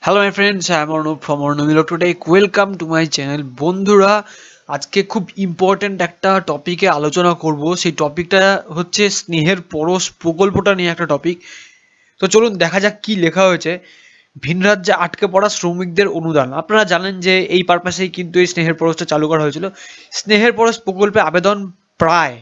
Hello my friends, I am Arnab from Arnab Electrotech. Welcome to my channel. বন্ধুরা, আজকে খুব important একটা টপিকে আলোচনা করব। সেই টপিকটা হচ্ছে স্নেহের পরশ প্রকল্পটা নিয়ে একটা টপিক। তো চলুন দেখা যাক কি লেখা হয়েছে। ভিন রাজ্যে আটকে পড়া শ্রমিকদের অনুদান। আপনারা জানেন যে এই পারপাসেই কিন্তু এই স্নেহের পরশটা চালু করা হয়েছিল। স্নেহের পরশ প্রকল্পে আবেদন প্রায়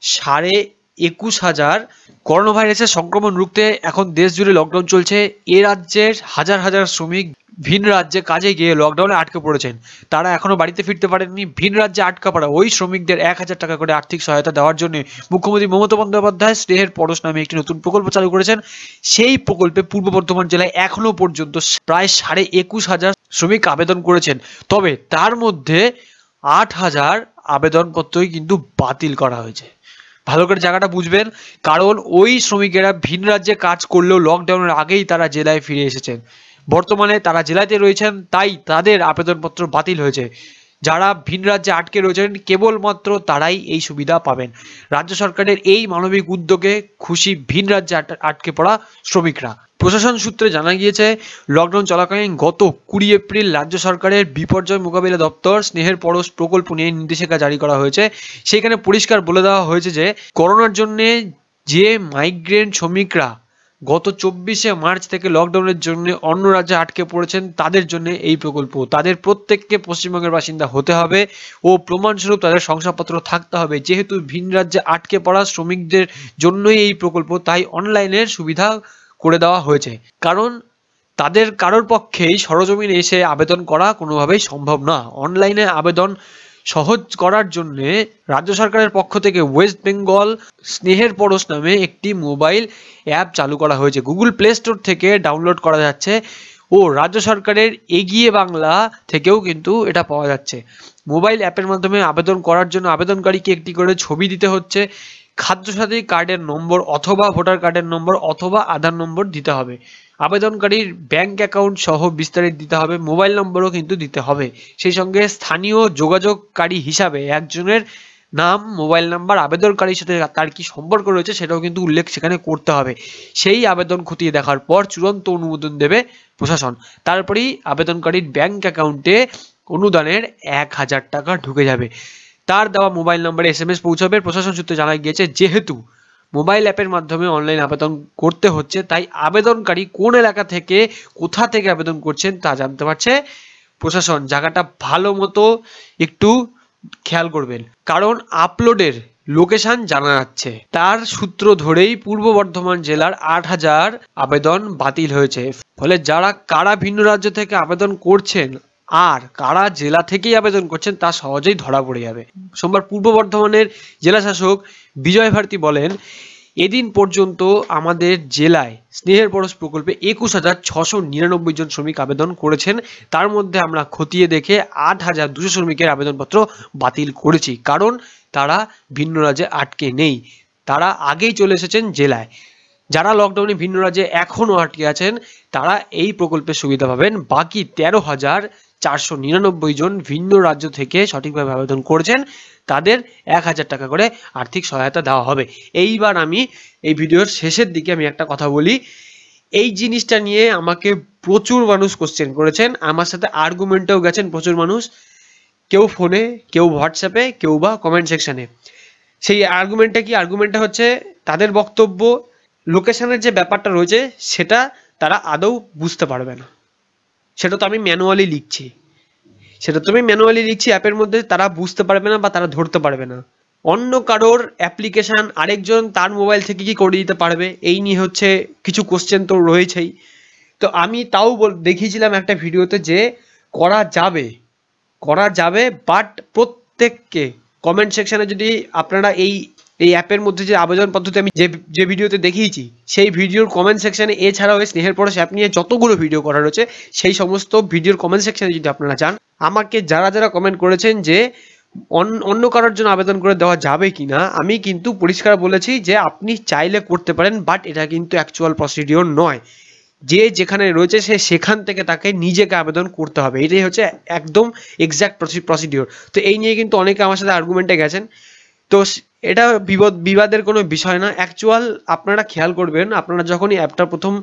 21,500। করোনা ভাইরাসের সংক্রমণ রুখতে এখন দেশ জুড়ে লকডাউন চলছে। এ রাজ্যের হাজার হাজার শ্রমিক ভিন রাজ্যে কাজে গিয়ে লকডাউনে আটকে পড়েছেন। তারা এখনো বাড়িতে ফিরতে পারেননি। ভিন রাজ্যে আটকা পড়া ওই শ্রমিকদের 1,000 টাকা করে আর্থিক সহায়তা দেওয়ার জন্য মুখ্যমন্ত্রী মমতা বন্দ্যোপাধ্যায় স্নেহের পরশ নামে একটি নতুন প্রকল্প চালু করেছেন। সেই প্রকল্পে পূর্ব বর্ধমান জেলায় এখনো পর্যন্ত প্রায় 21,500 শ্রমিক আবেদন করেছেন। তবে তার মধ্যে 8,000 আবেদনপত্রই কিন্তু বাতিল করা হয়েছে। ভালো করে জায়গাটা বুঝবেন, কারণ ওই শ্রমিকেরা ভিন রাজ্যে কাজ করলেও লকডাউনের আগেই তারা জেলায় ফিরে এসেছেন। বর্তমানে তারা জেলাতে রয়েছেন, তাই তাদের আবেদনপত্র বাতিল হয়েছে। যারা ভিন রাজ্যে আটকে রয়েছেন কেবলমাত্র তারাই এই সুবিধা পাবেন। রাজ্য সরকারের এই মানবিক উদ্যোগে খুশি ভিন রাজ্যে আটকে পড়া শ্রমিকরা। প্রশাসন সূত্রে জানা গিয়েছে, লকডাউন চলাকালীন গত 20 এপ্রিল রাজ্য সরকারের বিপর্যয় মোকাবিলা দপ্তর স্নেহের পরশ প্রকল্প নিয়ে নির্দেশিকা জারি করা হয়েছে। সেখানে পরিষ্কার বলে দেওয়া হয়েছে যে করোনার জন্য যে মাইগ্রেন্ট শ্রমিকরা গত 24শে মার্চ থেকে লকডাউনের জন্য অন্য রাজ্যে আটকে পড়েছেন, তাদের জন্য এই প্রকল্প। তাদের প্রত্যেককে পশ্চিমবঙ্গের বাসিন্দা হতে হবে ও প্রমাণস্বরূপ তাদের শংসাপত্র থাকতে হবে। যেহেতু ভিন রাজ্যে আটকে পড়া শ্রমিকদের জন্যই এই প্রকল্প, তাই অনলাইনের সুবিধা করে দেওয়া হয়েছে। কারণ তাদের কারোর পক্ষেই সরজমিনে এসে আবেদন করা কোনোভাবেই সম্ভব না। অনলাইনে আবেদন সহজ করার জন্য রাজ্য সরকারের পক্ষ থেকে ওয়েস্ট বেঙ্গল স্নেহের পরশ নামে একটি মোবাইল অ্যাপ চালু করা হয়েছে। গুগল প্লে স্টোর থেকে ডাউনলোড করা যাচ্ছে ও রাজ্য সরকারের এগিয়ে বাংলা থেকেও কিন্তু এটা পাওয়া যাচ্ছে। মোবাইল অ্যাপের মাধ্যমে আবেদন করার জন্য আবেদনকারীকে একটি করে ছবি দিতে হচ্ছে, খাদ্যসাথী কার্ডের নম্বর অথবা ভোটার কার্ডের নম্বর অথবা আধার নম্বর দিতে হবে। আবেদনকারীর ব্যাংক অ্যাকাউন্ট সহ বিস্তারিত দিতে হবে, মোবাইল নম্বরও কিন্তু দিতে হবে। সেই সঙ্গে স্থানীয় যোগাযোগকারী হিসাবে একজনের নাম, মোবাইল নাম্বার, আবেদনকারীর সাথে তার কি সম্পর্ক রয়েছে সেটাও কিন্তু উল্লেখ সেখানে করতে হবে। সেই আবেদন খতিয়ে দেখার পর চূড়ান্ত অনুমোদন দেবে প্রশাসন। তারপরেই আবেদনকারীর ব্যাংক অ্যাকাউন্টে অনুদানের 1,000 টাকা ঢুকে যাবে। তার দেওয়া মোবাইল নম্বরে SMS পৌঁছাবে। প্রশাসন সূত্রে জানা গিয়েছে, যেহেতু মোবাইল অ্যাপের মাধ্যমে অনলাইন আবেদন করতে হচ্ছে, তাই আবেদনকারী কোন এলাকা থেকে কোথা থেকে আবেদন করছেন তা জানতে পারছে প্রশাসন। জায়গাটা ভালো মতো একটু খেয়াল করবেন, কারণ আপলোডের লোকেশন জানা যাচ্ছে। তার সূত্র ধরেই পূর্ব বর্ধমান জেলার 8,000 আবেদন বাতিল হয়েছে। ফলে যারা কারা ভিন্ন রাজ্য থেকে আবেদন করছেন আর কারা জেলা থেকেই আবেদন করছেন তা সহজেই ধরা পড়ে যাবে। সোমবার পূর্ব বর্ধমানের জেলা শাসক বিজয় ভারতী বলেন, এদিন পর্যন্ত আমাদের জেলায় স্নেহের পরশ প্রকল্পে 21,699 জন শ্রমিক আবেদন করেছেন। তার মধ্যে আমরা খতিয়ে দেখে 8,200 শ্রমিকের আবেদনপত্র বাতিল করেছি, কারণ তারা ভিন্ন রাজ্যে আটকে নেই, তারা আগেই চলে এসেছেন জেলায়। যারা লকডাউনে ভিন্ন রাজ্যে এখনও আটকে আছেন তারা এই প্রকল্পের সুবিধা পাবেন। বাকি 13,499 জন ভিন্ন রাজ্য থেকে সঠিকভাবে আবেদন করেছেন, তাদের 1,000 টাকা করে আর্থিক সহায়তা দেওয়া হবে। এইবার আমি এই ভিডিওর শেষের দিকে আমি একটা কথা বলি। এই জিনিসটা নিয়ে আমাকে প্রচুর মানুষ কোশ্চেন করেছেন, আমার সাথে আর্গুমেন্টেও গেছেন প্রচুর মানুষ, কেউ ফোনে, কেউ হোয়াটসঅ্যাপে, কেউ বা কমেন্ট সেকশনে। সেই আর্গুমেন্টটা হচ্ছে তাদের বক্তব্য, লোকেশনের যে ব্যাপারটা রয়েছে সেটা তারা আদৌ বুঝতে পারবে না। সেটা তো আমি ম্যানুয়ালি লিখছি অ্যাপের মধ্যে, তারা বুঝতে পারবে না বা তারা ধরতে পারবে না। অন্য কারোর অ্যাপ্লিকেশান আরেকজন তার মোবাইল থেকে কি করে দিতে পারবে, এই নিয়ে হচ্ছে কিছু কোশ্চেন তো রয়েছেই। তো আমি তাও দেখিয়েছিলাম একটা ভিডিওতে যে করা যাবে, বাট প্রত্যেককে কমেন্ট সেকশানে যদি আপনারা এই অ্যাপের মধ্যে যে আবেদন পদ্ধতি আমি যে ভিডিওতে দেখিয়েছি, সেই ভিডিওর কমেন্ট সেকশানে, এছাড়াও এই স্নেহের পরশ অ্যাপ নিয়ে যতগুলো ভিডিও করা রয়েছে সেই সমস্ত ভিডিওর কমেন্ট সেকশানে যদি আপনারা যান, আমাকে যারা কমেন্ট করেছেন যে অন্য কারোর জন্য আবেদন করে দেওয়া যাবে কিনা, আমি কিন্তু পরিষ্কার বলেছি যে আপনি চাইলে করতে পারেন, বাট এটা কিন্তু অ্যাকচুয়াল প্রসিডিওর নয়। যে যেখানে রয়েছে সেখান থেকে তাকে নিজেকে আবেদন করতে হবে, এটাই হচ্ছে একদম এক্স্যাক্ট প্রসিডিওর। তো এই নিয়ে কিন্তু অনেকে আমার সাথে আর্গুমেন্টে গেছেন। তো এটা বিবাদের কোনো বিষয় না। অ্যাকচুয়াল আপনারা খেয়াল করবেন, আপনারা যখনই অ্যাপটা প্রথম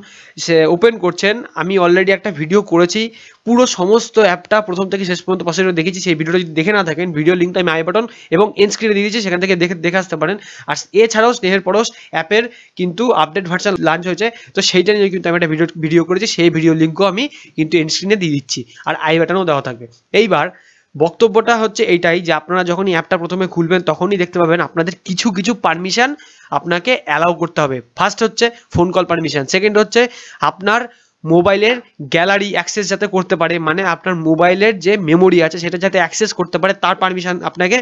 ওপেন করছেন, আমি অলরেডি একটা ভিডিও করেছি, পুরো সমস্ত অ্যাপটা প্রথম থেকে শেষ পর্যন্ত প্রসেসর দেখেছি। সেই ভিডিওটা যদি দেখে না থাকেন, ভিডিও লিঙ্কটা আমি আই বাটন এবং এন্ড স্ক্রিনে দিয়ে দিয়েছি, সেখান থেকে দেখে আসতে পারেন। আর এছাড়াও স্নেহের পরশ অ্যাপের কিন্তু আপডেট ভার্সন লঞ্চ হয়েছে, তো সেইটা নিয়ে কিন্তু আমি একটা ভিডিও করেছি, সেই ভিডিও লিঙ্কও আমি কিন্তু এন্ড স্ক্রিনে দিয়ে দিচ্ছি, আর আই বাটনও দেওয়া থাকবে। এইবার বক্তব্যটা হচ্ছে এইটাই যে আপনারা যখনই অ্যাপটা প্রথমে খুলবেন তখনই দেখতে পাবেন আপনাদের কিছু কিছু পারমিশন আপনাকে অ্যালাউ করতে হবে। ফার্স্ট হচ্ছে ফোন কল পারমিশন, সেকেন্ড হচ্ছে আপনার মোবাইলের গ্যালারি অ্যাক্সেস যাতে করতে পারে, মানে আপনার মোবাইলের যে মেমোরি আছে সেটা যাতে অ্যাক্সেস করতে পারে, তার পারমিশন আপনাকে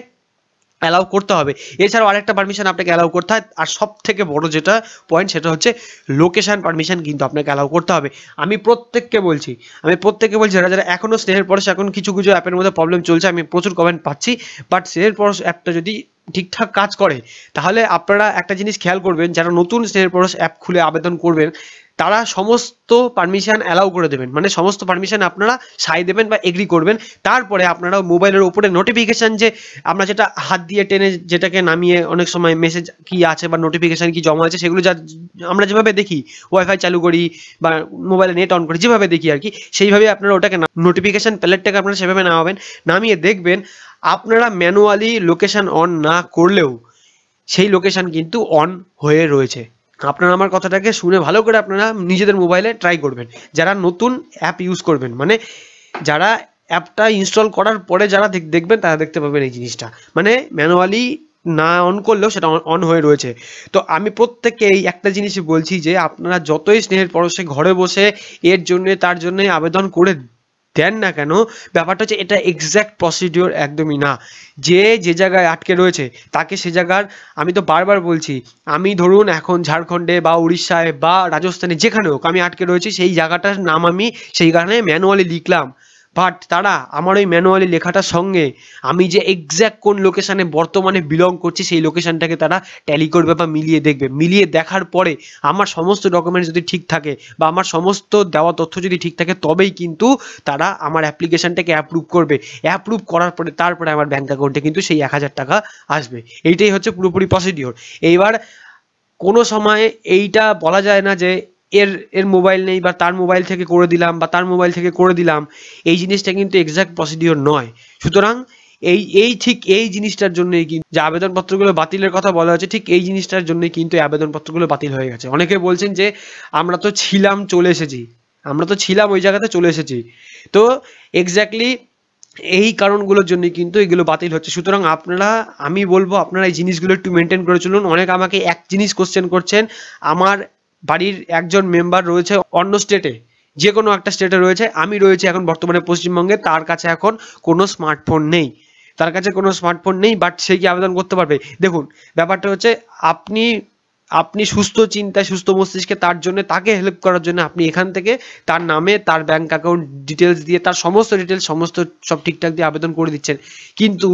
অ্যালাউ করতে হবে। এছাড়াও আরেকটা পারমিশন আপনাকে অ্যালাউ করতে হয়, আর সব থেকে বড় যেটা পয়েন্ট সেটা হচ্ছে লোকেশন পারমিশন কিন্তু আপনাকে অ্যালাউ করতে হবে। আমি প্রত্যেককে বলছি যারা যারা এখনও স্নেহের পরশ, এখন কিছু কিছু অ্যাপের মধ্যে প্রবলেম চলছে, আমি প্রচুর কমেন্ট পাচ্ছি, বাট স্নেহের পরশ অ্যাপটা যদি ঠিকঠাক কাজ করে তাহলে আপনারা একটা জিনিস খেয়াল করবেন, যারা নতুন স্নেহের পরশ অ্যাপ খুলে আবেদন করবেন তারা সমস্ত পারমিশন অ্যালাউ করে দেবেন, মানে সমস্ত পারমিশন আপনারা সাই দেবেন বা এগ্রি করবেন। তারপরে আপনারা মোবাইলের উপরে নোটিফিকেশান, যে আমরা যেটা হাত দিয়ে টেনে যেটাকে নামিয়ে অনেক সময় মেসেজ কি আছে বা নোটিফিকেশান কি জমা আছে সেগুলো আমরা যেভাবে দেখি, ওয়াইফাই চালু করি বা মোবাইলে নেট অন করি, যেভাবে দেখি আর কি, সেইভাবে আপনারা ওটাকে নোটিফিকেশান প্যালেটটাকে আপনারা সেভাবে নামিয়ে দেখবেন আপনারা ম্যানুয়ালি লোকেশান অন না করলেও সেই লোকেশান কিন্তু অন হয়ে রয়েছে। আপনারা আমার কথাটাকে শুনে ভালো করে আপনারা নিজেদের মোবাইলে ট্রাই করবেন, যারা নতুন অ্যাপ ইউজ করবেন, মানে যারা অ্যাপটা ইনস্টল করার পরে যারা দেখবেন তারা দেখতে পাবেন এই জিনিসটা, মানে ম্যানুয়ালি না অন করলেও সেটা অন হয়ে রয়েছে। তো আমি প্রত্যেককে এই একটা জিনিসই বলছি যে আপনারা যতই স্নেহের পরশে ঘরে বসে এর জন্যে তার জন্যে আবেদন করে দেন না কেন, ব্যাপারটা হচ্ছে এটা এক্স্যাক্ট প্রসিডিওর একদমই না। যে জায়গায় আটকে রয়েছে তাকে সে জায়গার, আমি তো বারবার বলছি, আমি ধরুন এখন ঝাড়খণ্ডে বা উড়িষ্যায় বা রাজস্থানে যেখানে হোক আমি আটকে রয়েছি, সেই জায়গাটার নাম আমি সেইখানে ম্যানুয়ালি লিখলাম, বাট তারা আমার ওই ম্যানুয়ালি লেখাটার সঙ্গে আমি যে এক্স্যাক্ট কোন লোকেশানে বর্তমানে বিলং করছি সেই লোকেশানটাকে তারা ট্যালি করবে বা মিলিয়ে দেখবে। মিলিয়ে দেখার পরে আমার সমস্ত ডকুমেন্টস যদি ঠিক থাকে বা আমার সমস্ত দেওয়া তথ্য যদি ঠিক থাকে তবেই কিন্তু তারা আমার অ্যাপ্লিকেশানটাকে অ্যাপ্রুভ করবে। অ্যাপ্রুভ করার পরে তারপরে আমার ব্যাঙ্ক অ্যাকাউন্টে কিন্তু সেই 1000 টাকা আসবে। এইটাই হচ্ছে পুরোপুরি প্রসিডিওর। এইবার কোনো সময় এইটা বলা যায় না যে এর মোবাইল নেই বা তার মোবাইল থেকে করে দিলাম বা তার মোবাইল থেকে করে দিলাম, এই জিনিসটা কিন্তু এক্স্যাক্ট প্রসিডিওর নয়। সুতরাং ঠিক এই জিনিসটার জন্যই কিন্তু যে আবেদনপত্রগুলো বাতিলের কথা বলা হচ্ছে, ঠিক এই জিনিসটার জন্যই কিন্তু আবেদনপত্রগুলো বাতিল হয়ে গেছে। অনেকে বলছেন যে আমরা তো ছিলাম ওই জায়গাতে চলে এসেছি, তো এক্স্যাক্টলি এই কারণগুলোর জন্য কিন্তু এগুলো বাতিল হচ্ছে। সুতরাং আমি বলবো আপনারা এই জিনিসগুলো একটু মেনটেন করে চলুন। অনেক আমাকে এক জিনিস কোশ্চেন করছেন, আমার বাড়ির একজন মেম্বার রয়েছে অন্য স্টেটে, যে কোনো একটা স্টেটে রয়েছে, আমি রয়েছি এখন বর্তমানে পশ্চিমবঙ্গে, তার কাছে এখন কোনো স্মার্টফোন নেই, বাট সে কি আবেদন করতে পারবে? দেখুন ব্যাপারটা হচ্ছে আপনি সুস্থ চিন্তায় সুস্থ মস্তিষ্কে তার জন্য, তাকে হেল্প করার জন্য আপনি এখান থেকে তার নামে তার ব্যাঙ্ক অ্যাকাউন্ট ডিটেলস দিয়ে তার সমস্ত ডিটেলস সব ঠিকঠাক দিয়ে আবেদন করে দিচ্ছেন, কিন্তু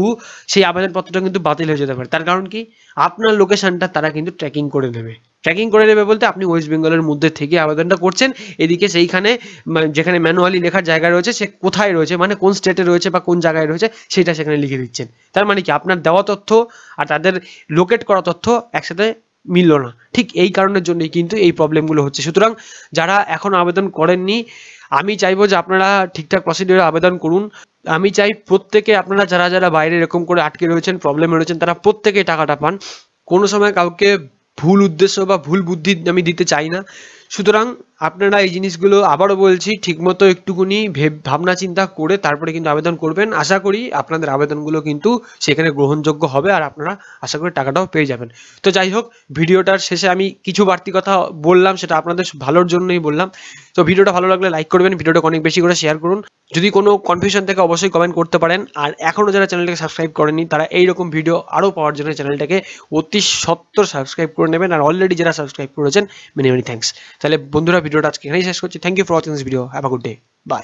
সেই আবেদনপত্রটা কিন্তু বাতিল হয়ে যেতে পারে। তার কারণ কি? আপনার লোকেশনটা তারা কিন্তু ট্র্যাকিং করে নেবে বলতে আপনি ওয়েস্ট বেঙ্গলের মধ্যে থেকে আবেদনটা করছেন, এদিকে সেইখানে যেখানে ম্যানুয়ালি লেখার জায়গা রয়েছে সে কোথায় রয়েছে, মানে কোন স্টেটে রয়েছে বা কোন জায়গায় রয়েছে সেটা সেখানে লিখে দিচ্ছেন। তার মানে কি আপনার দেওয়া তথ্য আর তাদের লোকেট করা তথ্য একসাথে মিলল না। ঠিক এই কারণের জন্যই কিন্তু এই প্রবলেমগুলো হচ্ছে। সুতরাং যারা এখনো আবেদন করেননি, আমি চাইবো যে আপনারা ঠিকঠাক প্রসিডিওরে আবেদন করুন। আমি চাই প্রত্যেকে, আপনারা যারা যারা বাইরে এরকম করে আটকে রয়েছেন, প্রবলেমে রয়েছেন, তারা প্রত্যেকে টাকাটা পান। কোনো সময় কাউকে ভুল উদ্দেশ্য বা ভুল বুদ্ধি আমি দিতে চাই না। সুতরাং আপনারা এই জিনিসগুলো আবারও বলছি ঠিকমতো একটুকুনি ভাবনা চিন্তা করে তারপরে কিন্তু আবেদন করবেন। আশা করি আপনাদের আবেদনগুলো কিন্তু সেখানে গ্রহণযোগ্য হবে আর আপনারা আশা করি টাকাটাও পেয়ে যাবেন। তো যাই হোক, ভিডিওটার শেষে আমি কিছু বাড়তি কথা বললাম, সেটা আপনাদের ভালোর জন্যই বললাম। তো ভিডিওটা ভালো লাগলে লাইক করবেন, ভিডিওটা অনেক বেশি করে শেয়ার করুন। যদি কোনো কনফিউশন থেকে অবশ্যই কমেন্ট করতে পারেন। আর এখনও যারা চ্যানেলটাকে সাবস্ক্রাইব করেনি তারা এইরকম ভিডিও আরও পাওয়ার জন্য চ্যানেলটাকে অতি সত্বর সাবস্ক্রাইব করে নেবেন। আর অলরেডি যারা সাবস্ক্রাইব করেছেন মেনি মেনি থ্যাঙ্কস। তাহলে বন্ধুরা, ভিডিওটা আজকে এখানেই শেষ করছি। Thank you for watching this video. Have a good day. By.